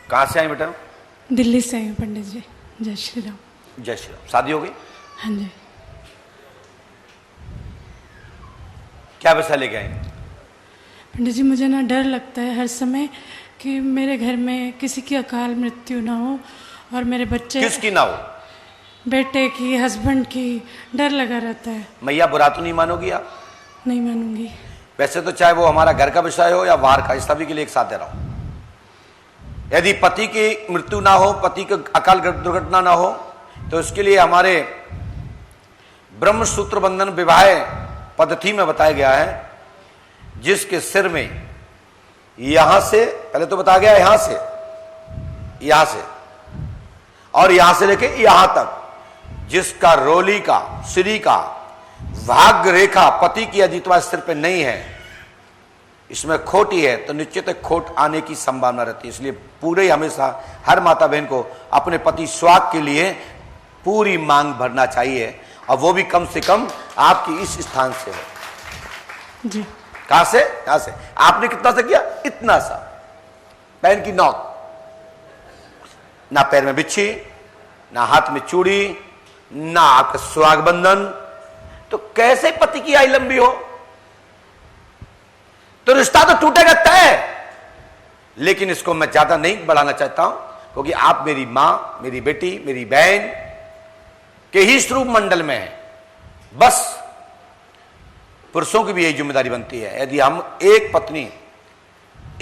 कहाँ से आई बेटा? दिल्ली से आई पंडित जी। जय श्री राम। जय श्री राम। शादी हो गई? हाँ जी। क्या पैसा लेके आई? पंडित जी मुझे ना डर लगता है हर समय कि मेरे घर में किसी की अकाल मृत्यु ना हो और मेरे बच्चे। किसकी ना हो? बेटे की, हस्बैंड की। डर लगा रहता है। मैया बुरा तो नहीं मानोगी आप? नहीं मानूंगी। वैसे तो चाहे वो हमारा घर का विषय हो या बाहर का, इस सभी के लिए एक साथ दे रहा हूं। यदि पति की मृत्यु ना हो, पति की अकाल दुर्घटना ना हो, तो इसके लिए हमारे ब्रह्म सूत्र बंधन विवाह पद्धति में बताया गया है, जिसके सिर में यहां से, पहले तो बताया गया यहां से और यहां से लेके यहां तक, जिसका रोली का, श्री का भाग्य रेखा पति की यदि तुम्हारे सिर पे नहीं है, इसमें खोटी है, तो निश्चित खोट आने की संभावना रहती है। इसलिए पूरे हमेशा हर माता बहन को अपने पति सुहाग के लिए पूरी मांग भरना चाहिए, और वो भी कम से कम आपकी इस स्थान से हो। जी। कहां से? यहां से। आपने कितना से किया? इतना सा, पैर की नोक, ना पैर में बिच्छी, ना हाथ में चूड़ी, ना आपका सुहाग बंधन, तो कैसे पति की आयु लंबी हो? तो रिश्ता तो टूटेगा तय। लेकिन इसको मैं ज्यादा नहीं बढ़ाना चाहता हूं, क्योंकि आप मेरी मां, मेरी बेटी, मेरी बहन के ही स्वरूप मंडल में है। बस पुरुषों की भी यही जिम्मेदारी बनती है। यदि हम एक पत्नी,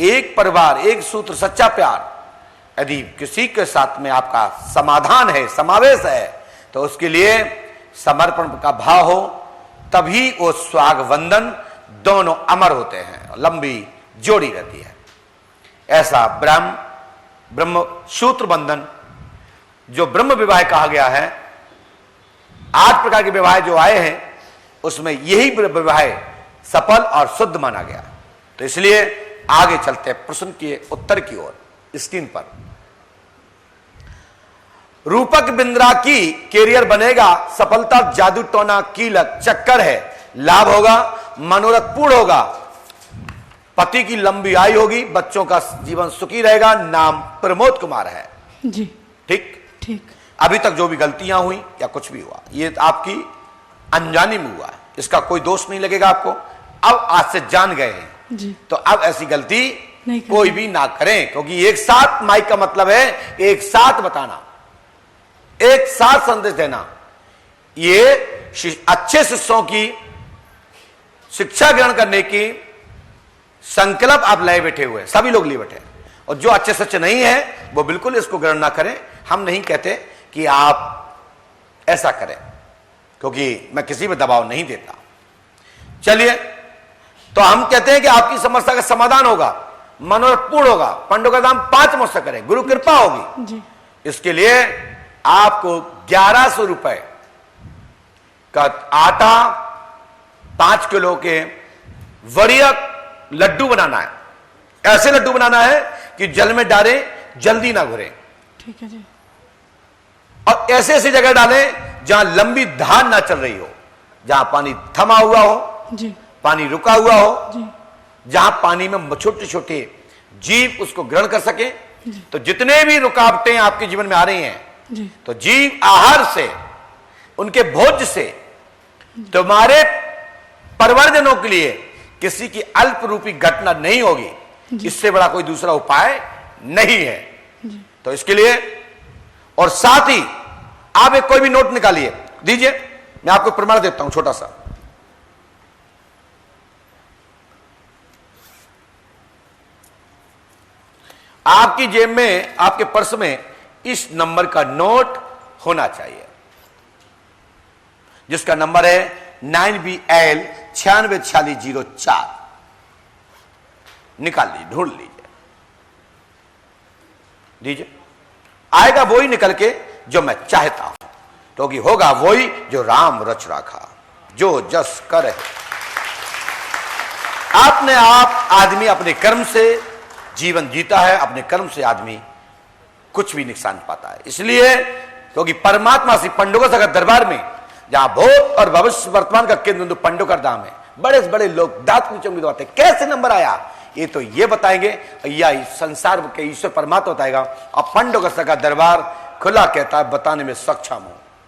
एक परिवार, एक सूत्र, सच्चा प्यार, यदि किसी के साथ में आपका समाधान है, समावेश है, तो उसके लिए समर्पण का भाव हो, तभी वो सुहाग वंदन दोनों अमर होते हैं, लंबी जोड़ी रहती है। ऐसा ब्रह्म सूत्र बंधन जो ब्रह्म विवाह कहा गया है, 8 प्रकार के विवाह जो आए हैं, उसमें यही विवाह सफल और शुद्ध माना गया। तो इसलिए आगे चलते हैं प्रश्न के उत्तर की ओर। स्क्रीन पर रूपक बिंद्रा की कैरियर बनेगा, सफलता जादू टोना कीलक चक्कर है, लाभ होगा, मनोरथ पूर्ण होगा, पति की लंबी आयु होगी, बच्चों का जीवन सुखी रहेगा। नाम प्रमोद कुमार है। जी। ठीक ठीक। अभी तक जो भी गलतियां हुई या कुछ भी हुआ, ये आपकी अनजानी में हुआ है, इसका कोई दोष नहीं लगेगा आपको। अब आज से जान गए हैं जी, तो अब ऐसी गलती नहीं कोई भी ना करें, क्योंकि एक साथ माइक का मतलब है एक साथ बताना, एक साथ संदेश देना। ये अच्छे शिष्यों की शिक्षा ग्रहण करने की संकल्प आप लाए बैठे हुए, सभी लोग लिए बैठे हैं, और जो अच्छे सच्चे नहीं है वो बिल्कुल इसको ग्रहण ना करें। हम नहीं कहते कि आप ऐसा करें, क्योंकि मैं किसी पे दबाव नहीं देता। चलिए, तो हम कहते हैं कि आपकी समस्या का समाधान होगा, मनोरथ पूर्ण होगा, पंडों का दाम 5 मुझसे करें, गुरु कृपा होगी जी। इसके लिए आपको 1100 रुपए का आटा, 5 किलो के वरीय लड्डू बनाना है। ऐसे लड्डू बनाना है कि जल में डालें, जल्दी ना घुरे, ठीक है जी। और ऐसे ऐसी जगह डालें जहां लंबी धार ना चल रही हो, जहां पानी थमा हुआ हो जी। पानी रुका हुआ हो जी। जहां पानी में छोटे छोटे जीव उसको ग्रहण कर सके। तो जितने भी रुकावटें आपके जीवन में आ रही हैं, जी। तो जीव आहार से, उनके भोज से तुम्हारे परिवर्जनों के लिए किसी की अल्प रूपी घटना नहीं होगी। इससे बड़ा कोई दूसरा उपाय नहीं है। तो इसके लिए, और साथ ही आप एक कोई भी नोट निकालिए, दीजिए, मैं आपको प्रमाण देता हूं छोटा सा। आपकी जेब में, आपके पर्स में इस नंबर का नोट होना चाहिए, जिसका नंबर है 9BL 964604। निकाल लीजिए, ढूंढ लीजिए, दीजिए। आएगा वही निकल के जो मैं चाहता हूं, क्योंकि होगा वही जो राम रच राखा, जो जस करे। आपने आप आदमी अपने कर्म से जीवन जीता है, अपने कर्म से आदमी कुछ भी नुकसान पाता है। इसलिए क्योंकि परमात्मा से पंडों का दरबार में, जहां भूत और भविष्य वर्तमान का केंद्र पंडों का धाम है, बड़े से बड़े लोग दांत नीचे उंगली दबाते, कैसे नंबर आया, ये तो ये बताएंगे, या इस संसार के ईश्वर परमात्मा बताएगा। अब पंडों का दरबार खुला कहता है, बताने में सक्षम हूं।